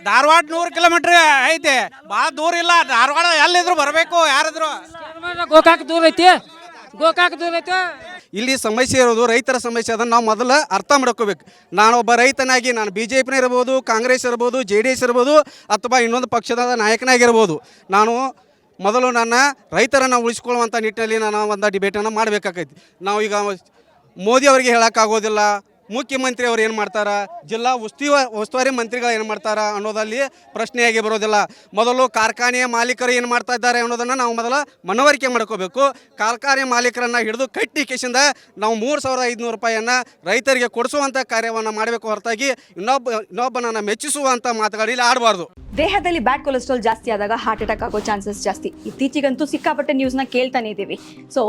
Dharwad 100 kilometre ಐತೆ, ಭಾಳ ದೂರ ಇಲ್ಲ. ಧಾರವಾಡ ಎಲ್ಲಿದ್ರು ಬರಬೇಕು, ಯಾರಿದ್ರು. ಗೋಕಾಕ್ ದೂರ ಐತಿ, ಗೋಕಾಕ್ ದೂರ ಐತಿ. ಇಲ್ಲಿ ಸಮಸ್ಯೆ ಇರೋದು ರೈತರ ಸಮಸ್ಯೆ. ಅದನ್ನು ನಾವು ಮೊದಲು ಅರ್ಥ ಮಾಡ್ಕೋಬೇಕು. ನಾನೊಬ್ಬ ರೈತನಾಗಿ ನಾನು BJP ಇರ್ಬೋದು, ಕಾಂಗ್ರೆಸ್ ಇರ್ಬೋದು, JDS ಇರ್ಬೋದು, ಅಥವಾ ಇನ್ನೊಂದು ಪಕ್ಷದ ನಾಯಕನಾಗಿರ್ಬೋದು, ನಾನು ಮೊದಲು ನನ್ನ ರೈತರನ್ನು ಉಳಿಸ್ಕೊಳ್ಳುವಂಥ ನಿಟ್ಟಿನಲ್ಲಿ ನಾನು ಒಂದು ಡಿಬೇಟನ್ನು ಮಾಡಬೇಕಾಗೈತಿ. ನಾವು ಈಗ ಮೋದಿ ಅವರಿಗೆ ಹೇಳೋಕ್ಕಾಗೋದಿಲ್ಲ, ಮುಖ್ಯಮಂತ್ರಿ ಅವ್ರು ಏನು ಮಾಡ್ತಾರೆ, ಜಿಲ್ಲಾ ಉಸ್ತುವಾರಿ ಮಂತ್ರಿಗಳು ಏನು ಮಾಡ್ತಾರೆ ಅನ್ನೋದಲ್ಲಿ ಪ್ರಶ್ನೆಯಾಗಿ ಬರೋದಿಲ್ಲ. ಮೊದಲು ಕಾರ್ಖಾನೆಯ ಮಾಲೀಕರು ಏನು ಮಾಡ್ತಾ ಇದ್ದಾರೆ ಅನ್ನೋದನ್ನು ನಾವು ಮೊದಲು ಮನವರಿಕೆ ಮಾಡ್ಕೋಬೇಕು. ಕಾರ್ಖಾನೆ ಮಾಲೀಕರನ್ನು ಹಿಡಿದು ಕಟ್ಟಿ ಕೇಸಿಂದ ನಾವು 3,500 ರೂಪಾಯಿಯನ್ನು ರೈತರಿಗೆ ಕೊಡಿಸುವಂಥ ಕಾರ್ಯವನ್ನು ಮಾಡಬೇಕು, ಹೊರತಾಗಿ ಇನ್ನೊಬ್ಬನನ್ನು ಮೆಚ್ಚಿಸುವಂಥ ಮಾತುಗಳಲ್ಲಿ ಆಡಬಾರ್ದು. ದೇಹದಲ್ಲಿ ಬ್ಯಾಡ್ ಕೊಲೆಸ್ಟ್ರಾಲ್ ಜಾಸ್ತಿ ಆದಾಗ ಹಾರ್ಟ್ ಅಟ್ಯಾಕ್ ಆಗೋ ಚಾನ್ಸಸ್ ಜಾಸ್ತಿ. ಇತ್ತೀಚೆಗಂತೂ ಸಿಕ್ಕಾಪಟ್ಟೆ ನ್ಯೂಸ್ನ ಕೇಳ್ತಾನೆ ಇದ್ದೀವಿ. ಸೊ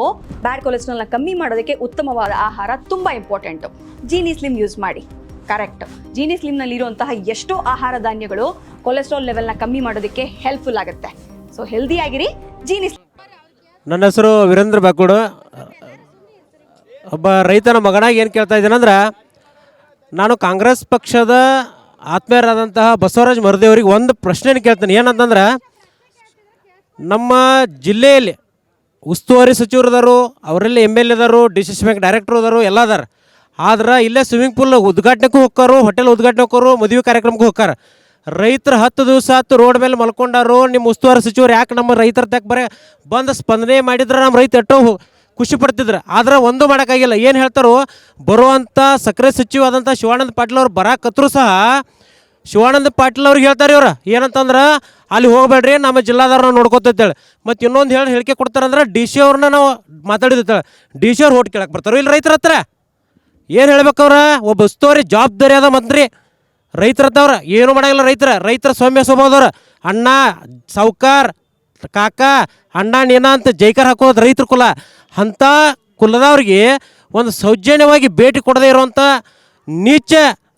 ಬ್ಯಾಡ್ ಕೊಲೆಸ್ಟ್ರಾಲ್ನ ಕಮ್ಮಿ ಮಾಡೋದಕ್ಕೆ ಉತ್ತಮವಾದ ಆಹಾರ ತುಂಬ ಇಂಪಾರ್ಟೆಂಟು. ಜೀನಿ ಸ್ಲಿಮ್ ಯೂಸ್ ಮಾಡಿ. ಕರೆಕ್ಟ್, ಜೀನಿ ಸ್ಲಿಮ್ನಲ್ಲಿರುವಂತಹ ಎಷ್ಟೋ ಆಹಾರ ಧಾನ್ಯಗಳು ಕೊಲೆಸ್ಟ್ರಾಲ್ ಲೆವೆಲ್ನ ಕಮ್ಮಿ ಮಾಡೋದಕ್ಕೆ ಹೆಲ್ಪ್ಫುಲ್ ಆಗುತ್ತೆ. ಸೊ ಹೆಲ್ದಿ ಆಗಿರಿ, ಜೀನಿ ಸ್ಲಿಮ್. ನನ್ನ ಹೆಸರು ವೀರೇಂದ್ರ ಬಾಕೋಡು. ಒಬ್ಬ ರೈತನ ಮಗನಾಗಿ ಏನು ಕೇಳ್ತಾ ಇದ್ದೇನೆಂದ್ರೆ, ನಾನು ಕಾಂಗ್ರೆಸ್ ಪಕ್ಷದ ಆತ್ಮೀಯರಾದಂತಹ ಬಸವರಾಜ ಮರದೇವರಿಗೆ ಒಂದು ಪ್ರಶ್ನೆ ಕೇಳ್ತೀನಿ. ಏನಂತಂದ್ರೆ, ನಮ್ಮ ಜಿಲ್ಲೆಯಲ್ಲಿ ಉಸ್ತುವಾರಿ ಸಚಿವರಿದಾರು, ಅವರಲ್ಲಿ MLA ಇದಾರು, DCC ಬ್ಯಾಂಕ್ ಡೈರೆಕ್ಟರ್ ಇದಾರು, ಎಲ್ಲ ಅದಾರ. ಆದ್ರೆ ಇಲ್ಲೇ ಸ್ವಿಮ್ಮಿಂಗ್ ಪೂಲ್ ಉದ್ಘಾಟನೆಗೂ ಹೋಗ್ತಾರೋ, ಹೋಟೆಲ್ ಉದ್ಘಾಟನೆ ಹೋಗೋರು, ಮದುವೆ ಕಾರ್ಯಕ್ರಮಕ್ಕೂ ಹೋಗ್ತಾರೆ. ರೈತರು 10 ದಿವಸ ಆತು ರೋಡ್ ಮೇಲೆ ಮಲ್ಕೊಂಡಾರು. ನಿಮ್ಮ ಉಸ್ತುವಾರಿ ಸಚಿವರು ಯಾಕೆ ನಮ್ಮ ರೈತರ ತಕ್ಕ ಬರೀ ಬಂದು ಸ್ಪಂದನೆ ಮಾಡಿದ್ರೆ ನಮ್ಮ ರೈತ ಎಷ್ಟೋ ಖುಷಿ ಪಡ್ತಿದ್ರು. ಆದ್ರೆ ಒಂದು ಮಾಡೋಕ್ಕಾಗಿಲ್ಲ. ಏನು ಹೇಳ್ತಾರೋ, ಬರುವಂಥ ಸಕ್ಕರೆ ಸಚಿವ ಆದಂಥ ಶಿವಾನಂದ ಪಾಟೀಲ್ ಅವ್ರು ಬರಾಕತ್ರು ಸಹ ಶಿವಾನಂದ ಪಾಟೀಲ್ ಅವ್ರಿಗೆ ಹೇಳ್ತಾರೆ ಇವ್ರು ಏನಂತಂದ್ರೆ, ಅಲ್ಲಿ ಹೋಗ್ಬೇಡ್ರಿ, ನಮ್ಮ ಜಿಲ್ಲಾದಾರನ್ನ ನೋಡ್ಕೊತೇಳಿ. ಮತ್ತು ಇನ್ನೊಂದು ಹೇಳಿಕೆ ಕೊಡ್ತಾರಂದ್ರೆ, DC ಅವ್ರನ್ನ ನಾವು ಮಾತಾಡಿದ್ದೇವೆ. DC ಅವ್ರು ಓಟ್ ಕೇಳಕ್ಕೆ ಬರ್ತಾರೋ ಇಲ್ಲಿ ರೈತರ ಹತ್ರ. ಏನು ಹೇಳ್ಬೇಕವ್ರ? ಒಬ್ಬ ಉಸ್ತುವಾರಿ ಜವಾಬ್ದಾರಿ ಆದ ಮಂತ್ರಿ ರೈತರ ಹತ್ತವ್ರ ಏನು ಮಾಡೋಂಗಿಲ್ಲ. ರೈತರ ಸೌಮ್ಯ ಸ್ವಭಾವದವ್ರು. ಅಣ್ಣ ಸಾವ್ಕಾರ್ ಕಾಕ ಅಣ್ಣ ನೀನ ಅಂತ ಜೈಕಾರ ಹಾಕೋದು ರೈತರ ಕುಲ. ಅಂಥ ಕುಲದವ್ರಿಗೆ ಒಂದು ಸೌಜನ್ಯವಾಗಿ ಭೇಟಿ ಕೊಡದೇ ಇರುವಂಥ ನೀಚ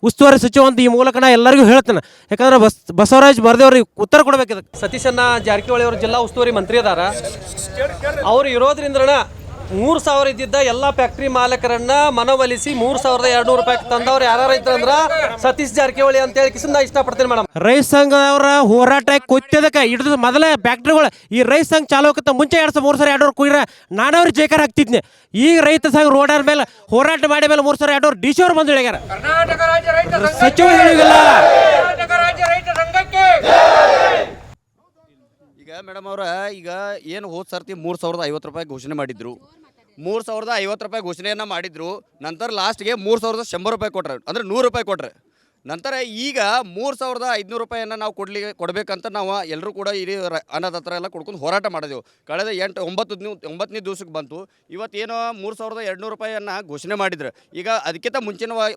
ಉಸ್ತುವಾರಿ ಸಚಿವ ಅಂತ ಈ ಮೂಲಕ ನಾ ಎಲ್ಲರಿಗೂ ಹೇಳ್ತೇನೆ. ಯಾಕಂದ್ರೆ ಬಸವರಾಜ ಮರದೇವ್ರಿಗೆ ಉತ್ತರ ಕೊಡಬೇಕಿದೆ. ಸತೀಶಣ್ಣ ಜಾರಕಿಹೊಳಿ ಅವರು ಜಿಲ್ಲಾ ಉಸ್ತುವಾರಿ ಮಂತ್ರಿ ಅದಾರ. ಅವರು ಇರೋದ್ರಿಂದ 3,000 ಇದ್ದಿದ್ದ ಎಲ್ಲ ಫ್ಯಾಕ್ಟ್ರಿ ಮಾಲಕರನ್ನ ಮನವೊಲಿಸಿ 3,200 ರೂಪಾಯಿ ತಂದವ್ರು ಯಾರು ಇದ್ರಂದ್ರೆ ಸತೀಶ್ ಜಾರಕಿಹೊಳಿ ಅಂತ ಹೇಳಿ ಕಿಸಿಂದ ಇಷ್ಟಪಡ್ತೀನಿ ಮೇಡಮ್. ರೈತ ಸಂಘದವರ ಹೋರಾಟ ಕೊತ್ತದಕ್ಕೆ ಹಿಡಿದು ಮೊದಲೇ ಫ್ಯಾಕ್ಟ್ರಿಗಳು ಈ ರೈತ ಸಂಘ ಚಾಲು ಹೋಗತ್ತ ಮುಂಚೆ 3,200 ಕುಯ್ರೆ ನಾನು ಅವ್ರಿಗೆ ಜೇಕಾರ ಹಾಕ್ತಿದ್ನಿ. ಈಗ ರೈತ ಸಂಘ ರೋಡರ ಮೇಲೆ ಹೋರಾಟ ಮಾಡಿ ಮೇಲೆ 3,200 DC ಅವ್ರು ಬಂದು ಹೇಳ್ಯಾರ. ಸಚಿವ ಹೇಳಿಲ್ಲ. ಈಗ ಮೇಡಮ್ ಅವ್ರ ಈಗ ಏನು ಹೋದ ಸರ್ತಿ 3,050 ರೂಪಾಯಿ ಘೋಷಣೆ ಮಾಡಿದ್ರು. 3,050 ರೂಪಾಯಿ ಘೋಷಣೆಯನ್ನು ಮಾಡಿದ್ರು. ನಂತರ ಲಾಸ್ಟ್ಗೆ 3,100 ರೂಪಾಯಿ ಕೊಟ್ರೆ, ಅಂದರೆ 100 ರೂಪಾಯಿ ಕೊಟ್ರೆ. ನಂತರ ಈಗ 3,500 ರೂಪಾಯಿಯನ್ನು ನಾವು ಕೊಡಬೇಕಂತ ನಾವು ಎಲ್ಲರೂ ಕೂಡ ಇಲ್ಲಿ ಅನ್ನದ ಹತ್ರ ಎಲ್ಲ ಕೊಡ್ಕೊಂಡು ಹೋರಾಟ ಮಾಡಿದೆವು. ಕಳೆದ 9ನೇ ದಿವಸಕ್ಕೆ ಬಂತು. ಇವತ್ತೇನೋ 3,200 ರೂಪಾಯಿಯನ್ನು ಘೋಷಣೆ ಮಾಡಿದ್ರು. ಈಗ ಅದಕ್ಕಿಂತ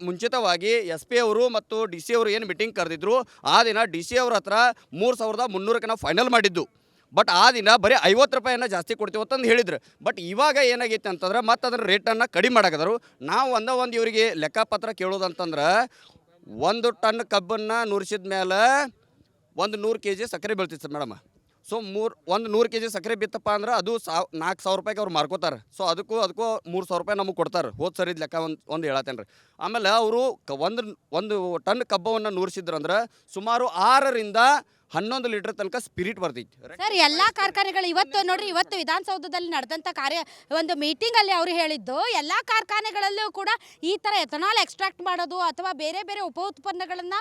ಮುಂಚಿತವಾಗಿ SP ಅವರು ಮತ್ತು DC ಅವರು ಏನು ಮೀಟಿಂಗ್ ಕರೆದಿದ್ರು, ಆ ದಿನ DC ಅವ್ರ ಹತ್ರ 3,300ಕ್ಕೆ ನಾವು ಫೈನಲ್ ಮಾಡಿದ್ದು. ಬಟ್ ಆ ದಿನ ಬರೀ 50 ರೂಪಾಯಿಯನ್ನು ಜಾಸ್ತಿ ಕೊಡ್ತೀವಿ ಅಂತಂದು ಹೇಳಿದ್ರು. ಬಟ್ ಇವಾಗ ಏನಾಗೈತೆ ಅಂತಂದ್ರೆ ಮತ್ತೆ ಅದರ ರೇಟನ್ನು ಕಡಿಮೆ ಮಾಡಾಕದರು. ನಾವು ಒಂದು ಇವರಿಗೆ ಲೆಕ್ಕಪತ್ರ ಕೇಳೋದಂತಂದ್ರೆ, 1 ಟನ್ ಕಬ್ಬನ್ನು ನುರಿಸಿದ ಮೇಲೆ 100 kg ಸಕ್ಕರೆ ಬೀಳ್ತಿತ್ತು ಮೇಡಮ್. ಸೊ 100 kg ಸಕ್ಕರೆ ಬಿತ್ತಪ್ಪ ಅಂದ್ರೆ ಅದು 4,000 ರೂಪಾಯಿಗೆ ಅವ್ರು ಮಾರ್ಕೋತಾರೆ. ಸೊ ಅದಕ್ಕೂ 3,000 ರೂಪಾಯಿ ನಮಗೆ ಕೊಡ್ತಾರೆ. ಹೋದ ಸರಿದ ಲೆಕ್ಕ ಒಂದು ಹೇಳತ್ತೇನೆ ರೀ. ಆಮೇಲೆ ಅವರು ಒಂದು ಟನ್ ಕಬ್ಬವನ್ನು ನುರಿಸಿದ್ರಂದ್ರೆ ಸುಮಾರು 6ರಿಂದ 11 ಲೀಟರ್ ತನಕ ಸ್ಪಿರಿಟ್ ಬರ್ತೈತಿ ಸರ್. ಎಲ್ಲ ಕಾರ್ಖಾನೆಗಳು ಇವತ್ತು ನೋಡ್ರಿ, ಇವತ್ತು ವಿಧಾನಸೌಧದಲ್ಲಿ ನಡೆದಂಥ ಒಂದು ಮೀಟಿಂಗಲ್ಲಿ ಅವರು ಹೇಳಿದ್ದು, ಎಲ್ಲ ಕಾರ್ಖಾನೆಗಳಲ್ಲೂ ಕೂಡ ಈ ಥರ ಎಥನಾಲ್ ಎಕ್ಸ್ಟ್ರಾಕ್ಟ್ ಮಾಡೋದು ಅಥವಾ ಬೇರೆ ಬೇರೆ ಉಪ ಉತ್ಪನ್ನಗಳನ್ನು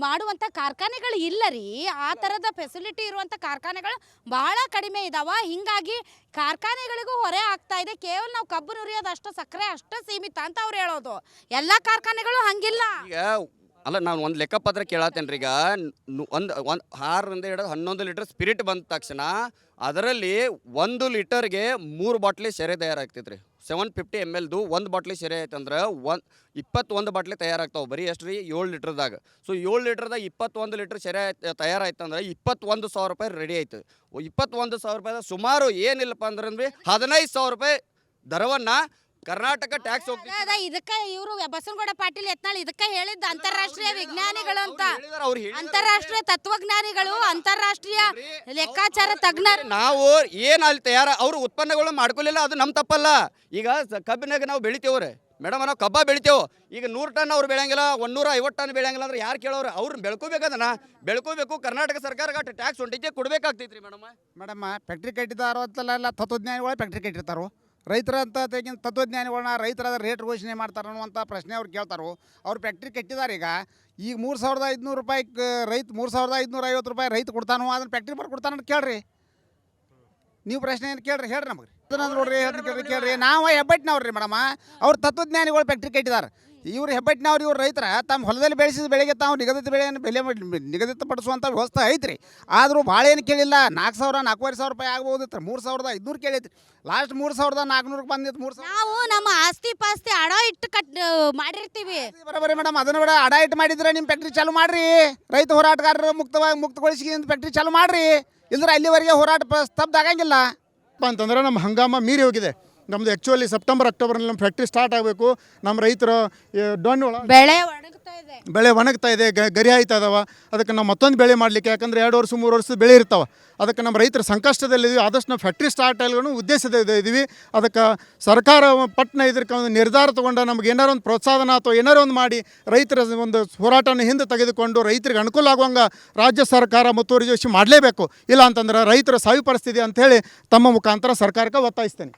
ಮಾಡುವಂಥ ಕಾರ್ಖಾನೆಗಳು ಇಲ್ಲ ರೀ. ಆ ಥರದ ಫೆಸಿಲಿಟಿ ಇರುವಂಥ ಕಾರ್ಖಾನೆಗಳು ಭಾಳ ಕಡಿಮೆ ಇದಾವೆ. ಹೀಗಾಗಿ ಕಾರ್ಖಾನೆಗಳಿಗೂ ಹೊರೆ ಆಗ್ತಾ ಇದೆ. ಕೇವಲ ನಾವು ಕಬ್ಬು ನುರಿಯೋದು ಅಷ್ಟು, ಸಕ್ಕರೆ ಅಷ್ಟು ಸೀಮಿತ ಅಂತ ಅವ್ರು ಹೇಳೋದು. ಎಲ್ಲ ಕಾರ್ಖಾನೆಗಳು ಹಂಗಿಲ್ಲ. ಈಗ ಅಲ್ಲ, ನಾನು ಒಂದು ಲೆಕ್ಕಪತ್ರ ಕೇಳತ್ತೇನೆ ರೀ. ಈಗ 6ರಿಂದ 11 ಲೀಟರ್ ಸ್ಪಿರಿಟ್ ಬಂದ ತಕ್ಷಣ ಅದರಲ್ಲಿ 1 ಲೀಟರ್ಗೆ 3 ಬಾಟ್ಲಿ ಶೆರೆ ತಯಾರಾಗ್ತೈತೆ ರೀ. 750 ml 1 ಬಾಟ್ಲಿ ಶೆರೆ ಆಯ್ತಂದ್ರೆ 21 ಬಾಟ್ಲಿ ತಯಾರಾಗ್ತಾವೆ. ಬರೀ ಎಷ್ಟು ರೀ? 7 ಲೀಟರ್ದಾಗ. ಸೊ 7 ಲೀಟರ್ದಾಗ 21 ಲೀಟರ್ ಶೆರೆ ತಯಾರಾಯ್ತಂದ್ರೆ 21,000 ರೂಪಾಯಿ ರೆಡಿ ಆಯ್ತು. 21,000 ರೂಪಾಯಿದಾಗ ಸುಮಾರು ಏನಿಲ್ಲಪ್ಪ ಅಂದ್ರೆ 15,000 ರೂಪಾಯಿ ದರವನ್ನು ಕರ್ನಾಟಕ ಟ್ಯಾಕ್ಸ್ ಹೋಗ್ತದೆ. ಇದಕ್ಕೆ ಇವರು ಬಸವನಗೌಡ ಪಾಟೀಲ್ ಯತ್ನಾಳ್ ಇದಕ್ಕೆ ಹೇಳಿದ್ದು ಅಂತಾರಾಷ್ಟ್ರೀಯ ವಿಜ್ಞಾನಿಗಳು ಅಂತ, ಅಂತಾರಾಷ್ಟ್ರೀಯ ತತ್ವಜ್ಞಾನಿಗಳು, ಅಂತಾರಾಷ್ಟ್ರೀಯ ಲೆಕ್ಕಾಚಾರ ತಜ್ಞರು. ನಾವು ಏನು ಅಲ್ಲಿ ಅವ್ರು ಉತ್ಪನ್ನಗಳು ಮಾಡ್ಕೊಲಿಲ್ಲ, ಅದು ನಮ್ಮ ತಪ್ಪಲ್ಲ. ಈಗ ಕಬ್ಬಿನಾಗ ನಾವು ಬೆಳಿತೇವ್ರೆ, ಮೇಡಮ್ ನಾವು ಕಬ್ಬ ಬೆಳಿತೇವೆ ಈಗ 100 ಟನ್ ಅವ್ರು ಬೆಳೆಯಂಗಿಲ್ಲ 150 ಟನ್ ಬೆಳೆಯಂಗಿಲ್ಲ ಅಂದ್ರೆ ಯಾರು ಕೇಳೋರು ಅವ್ರು ಬೆಳ್ಕೋಬೇಕದನ್ನ ಬೆಳ್ಕೋಬೇಕು ಕರ್ನಾಟಕ ಸರ್ಕಾರಕ್ಕೆ ಟ್ಯಾಕ್ಸ್ ಹೊಂಟಿಗೆ ಕೊಡ್ಬೇಕಾಗ್ತೈತ್ರಿ ಮೇಡಮ್ ಫ್ಯಾಕ್ಟ್ರಿ ಕಟ್ಟಿದಾರೋ ಅಂತಲ್ಲ ತತ್ವಜ್ಞಾನಿಗಳು ಫ್ಯಾಕ್ಟ್ರಿ ಕಟ್ಟಿರ್ತಾರೋ ರೈತರ ಅಂತ ತೆಗಿನ ತತ್ವಜ್ಞಾನಿಗಳನ್ನ ರೈತರ ರೇಟ್ ಘೋಷಣೆ ಮಾಡ್ತಾರೆ ಅನ್ನುವಂಥ ಪ್ರಶ್ನೆ ಅವ್ರು ಕೇಳ್ತಾರೋ ಅವ್ರು ಫ್ಯಾಕ್ಟ್ರಿ ಕಟ್ಟಿದ್ದಾರೆ ಈಗ 3,500 ರೂಪಾಯಿ ರೈತ 3,550 ರೂಪಾಯಿ ರೈತ ಕೊಡ್ತಾನೋ ಅದನ್ನ ಫ್ಯಾಕ್ಟ್ರಿ ಬರ್ಕೊಡ್ತಾನ ಅಂತ ಕೇಳ್ರಿ ನೀವು ಪ್ರಶ್ನೆ ಏನು ಕೇಳ್ರಿ ಹೇಳ್ರಿ ನಮಗೆ ನೋಡ್ರಿ ಕೇಳ್ರಿ ನಾವು ಹೆಬ್ಬಟ್ಟಿನವ್ರಿ ಮೇಡಮ್ ಅವ್ರು ತತ್ವಜ್ಞಾನಿಗಳು ಫ್ಯಾಕ್ಟ್ರಿ ಕಟ್ಟಿದ್ದಾರೆ ಇವ್ರು ಹೆಬ್ಬಟ್ಟಿನವ್ರು ಇವ್ರು ರೈತರ ತಮ್ಮ ಹೊಲದಲ್ಲಿ ಬೆಳೆಸಿದ ಬೆಳೆಗೆ ತಾವು ನಿಗದಿತ ಬೆಳೆಯನ್ನು ನಿಗದಿತಪಡಿಸುವಂಥ ವ್ಯವಸ್ಥೆ ಐತ್ರಿ ಆದರೂ ಭಾಳ ಏನು ಕೇಳಿಲ್ಲ 4,000 4,500 ರೂಪಾಯಿ ಆಗ್ಬೋದಿತ್ತು 3,500 ಕೇಳೈತ್ರಿ ಲಾಸ್ಟ್ 3,400 ಬಂದಿತ್ತು 3,000 ನಾವು ನಮ್ಮ ಆಸ್ತಿ ಪಾಸ್ತಿ ಅಡ ಇಟ್ಟು ಮಾಡಿರ್ತೀವಿ ಬರೋಬರಿ ಮೇಡಮ್ ಅದನ್ನು ಕೂಡ ಅಡ ಇಟ್ಟು ಮಾಡಿದ್ರೆ ನಿಮ್ಮ ಫ್ಯಾಕ್ಟ್ರಿ ಚಾಲು ಮಾಡ್ರಿ ರೈತ ಹೋರಾಟಗಾರರು ಮುಕ್ತಗೊಳಿಸಿ ಫ್ಯಾಕ್ಟ್ರಿ ಚಾಲು ಮಾಡ್ರಿ ಇಲ್ದ್ರೆ ಅಲ್ಲಿವರೆಗೆ ಹೋರಾಟ ಸ್ತಬ್ಧ ಆಗಂಗಿಲ್ಲ ಅಂತಂದ್ರೆ ನಮ್ಮ ಹಂಗಾಮ ಮೀರಿ ಹೋಗಿದೆ ನಮ್ಮದು ಆ್ಯಕ್ಚುಲಿ ಸೆಪ್ಟೆಂಬರ್ ಅಕ್ಟೋಬರ್ನಲ್ಲಿ ನಮ್ಮ ಫ್ಯಾಕ್ಟ್ರಿ ಸ್ಟಾರ್ಟ್ ಆಗಬೇಕು ನಮ್ಮ ರೈತರು ಡೊಣ್ಣು ಬೆಳೆ ಒಣಗ್ತಾ ಇದೆ ಬೆಳೆ ಒಣಗ್ತಾ ಇದೆ ಗರಿ ಆಯ್ತಾ ಇದಾವೆ ಅದಕ್ಕೆ ನಾವು ಮತ್ತೊಂದು ಬೆಳೆ ಮಾಡಲಿಕ್ಕೆ ಯಾಕಂದರೆ 2 ವರ್ಷ 3 ವರ್ಷದ ಬೆಳೆ ಇರ್ತಾವೆ ಅದಕ್ಕೆ ನಮ್ಮ ರೈತರು ಸಂಕಷ್ಟದಲ್ಲಿದ್ದೀವಿ ಆದಷ್ಟು ನಾವು ಫ್ಯಾಕ್ಟ್ರಿ ಸ್ಟಾರ್ಟ್ ಆಗಲು ಉದ್ದೇಶದ ಇದ್ದೀವಿ ಅದಕ್ಕೆ ಸರ್ಕಾರ ಪಟ್ನ ಇದಕ್ಕೆ ಒಂದು ನಿರ್ಧಾರ ತೊಗೊಂಡು ನಮ್ಗೆ ಏನಾರು ಒಂದು ಪ್ರೋತ್ಸಾಹನ ಅಥವಾ ಏನಾರು ಒಂದು ಮಾಡಿ ರೈತರ ಒಂದು ಹೋರಾಟನ ಹಿಂದೆ ತೆಗೆದುಕೊಂಡು ರೈತರಿಗೆ ಅನುಕೂಲ ಆಗುವಂಗೆ ರಾಜ್ಯ ಸರ್ಕಾರ ಮುತುವರ್ಜಿ ಮಾಡಲೇಬೇಕು ಇಲ್ಲ ಅಂತಂದ್ರೆ ರೈತರ ಸಾವು ಪರಿಸ್ಥಿತಿ ಅಂಥೇಳಿ ತಮ್ಮ ಮುಖಾಂತರ ಸರ್ಕಾರಕ್ಕೆ ಒತ್ತಾಯಿಸ್ತೇನೆ